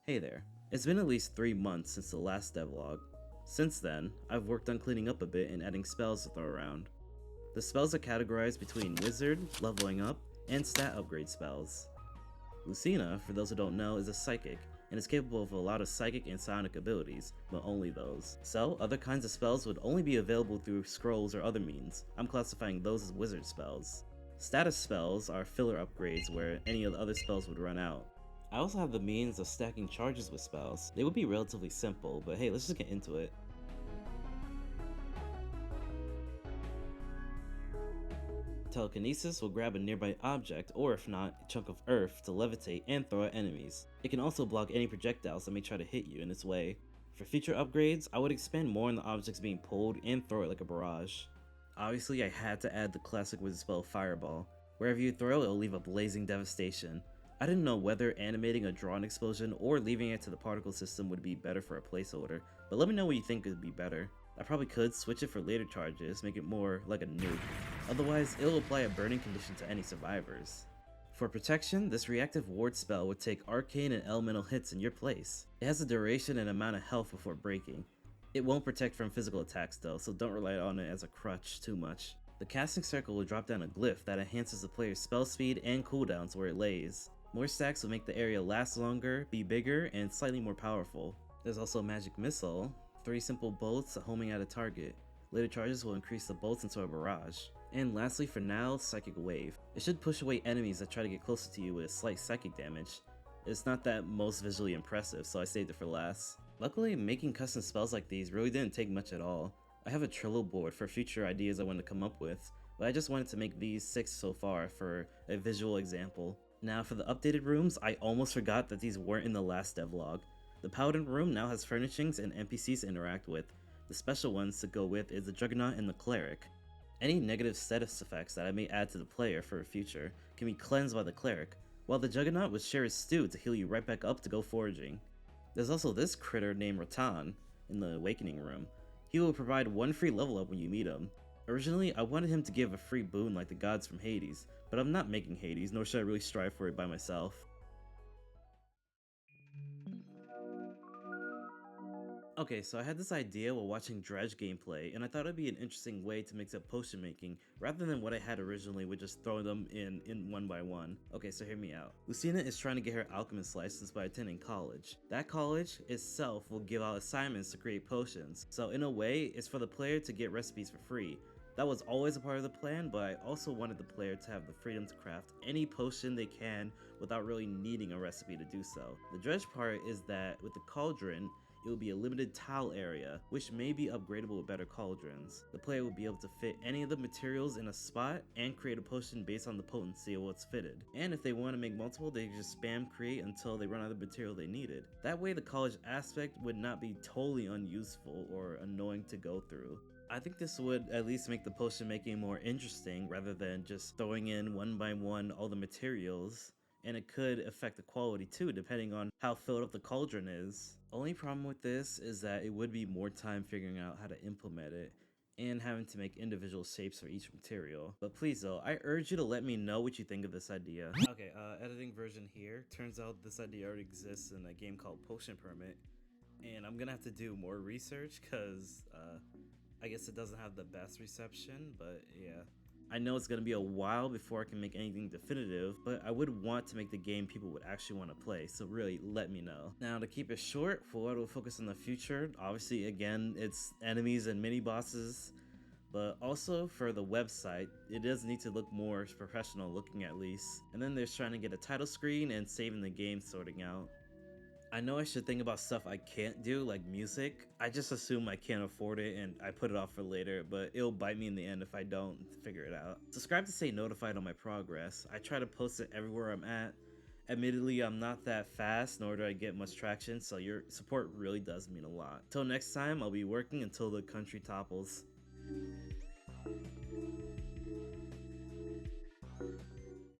Hey there. It's been at least 3 months since the last devlog. Since then, I've worked on cleaning up a bit and adding spells to throw around. The spells are categorized between wizard, leveling up, and stat upgrade spells. Lucina, for those who don't know, is a psychic, and is capable of a lot of psychic and psionic abilities, but only those. So, other kinds of spells would only be available through scrolls or other means. I'm classifying those as wizard spells. Status spells are filler upgrades where any of the other spells would run out. I also have the means of stacking charges with spells. They would be relatively simple, but hey, let's just get into it. Telekinesis will grab a nearby object, or if not, a chunk of earth to levitate and throw at enemies. It can also block any projectiles that may try to hit you in its way. For future upgrades, I would expand more on the objects being pulled and throw it like a barrage. Obviously, I had to add the classic wizard spell Fireball. Wherever you throw it, it'll leave a blazing devastation. I didn't know whether animating a drawn explosion or leaving it to the particle system would be better for a placeholder, but let me know what you think would be better. I probably could switch it for later charges, make it more like a nuke. Otherwise, it'll apply a burning condition to any survivors. For protection, this reactive ward spell would take arcane and elemental hits in your place. It has a duration and amount of health before breaking. It won't protect from physical attacks though, so don't rely on it as a crutch too much. The casting circle will drop down a glyph that enhances the player's spell speed and cooldowns where it lays. More stacks will make the area last longer, be bigger, and slightly more powerful. There's also Magic Missile, 3 simple bolts homing at a target. Later charges will increase the bolts into a barrage. And lastly for now, Psychic Wave. It should push away enemies that try to get closer to you with slight psychic damage. It's not that most visually impressive, so I saved it for last. Luckily, making custom spells like these really didn't take much at all. I have a Trello board for future ideas I want to come up with, but I just wanted to make these 6 so far for a visual example. Now for the updated rooms, I almost forgot that these weren't in the last devlog. The Paladin room now has furnishings and NPCs to interact with. The special ones to go with is the Juggernaut and the Cleric. Any negative status effects that I may add to the player for a future can be cleansed by the Cleric, while the Juggernaut would share his stew to heal you right back up to go foraging. There's also this critter named Rattan in the Awakening room. He will provide 1 free level up when you meet him. Originally, I wanted him to give a free boon like the gods from Hades, but I'm not making Hades, nor should I really strive for it by myself. Okay, so I had this idea while watching Dredge gameplay, and I thought it'd be an interesting way to mix up potion making, rather than what I had originally with just throwing them in one by one. Okay, so hear me out. Lucina is trying to get her alchemist license by attending college. That college itself will give out assignments to create potions, so in a way, it's for the player to get recipes for free. That was always a part of the plan, but I also wanted the player to have the freedom to craft any potion they can without really needing a recipe to do so. The dredge part is that with the cauldron, it will be a limited tile area, which may be upgradable with better cauldrons. The player will be able to fit any of the materials in a spot and create a potion based on the potency of what's fitted. And if they want to make multiple, they can just spam create until they run out of the material they needed. That way the college aspect would not be totally unuseful or annoying to go through. I think this would at least make the potion making more interesting rather than just throwing in one by one all the materials, and it could affect the quality too depending on how filled up the cauldron is. Only problem with this is that it would be more time figuring out how to implement it and having to make individual shapes for each material. But please though, I urge you to let me know what you think of this idea. Okay, editing version here. Turns out this idea already exists in a game called Potion Permit, and I'm gonna have to do more research because I guess it doesn't have the best reception, but yeah. I know it's gonna be a while before I can make anything definitive, but I would want to make the game people would actually want to play, so really let me know. Now to keep it short, for what will focus on the future, obviously again, it's enemies and mini bosses, but also for the website, it does need to look more professional looking at least. And then there's trying to get a title screen and saving the game sorting out. I know I should think about stuff I can't do, like music. I just assume I can't afford it and I put it off for later, but it'll bite me in the end if I don't figure it out. Subscribe to stay notified on my progress. I try to post it everywhere I'm at. Admittedly, I'm not that fast, nor do I get much traction, so your support really does mean a lot. Till next time, I'll be working until the country topples.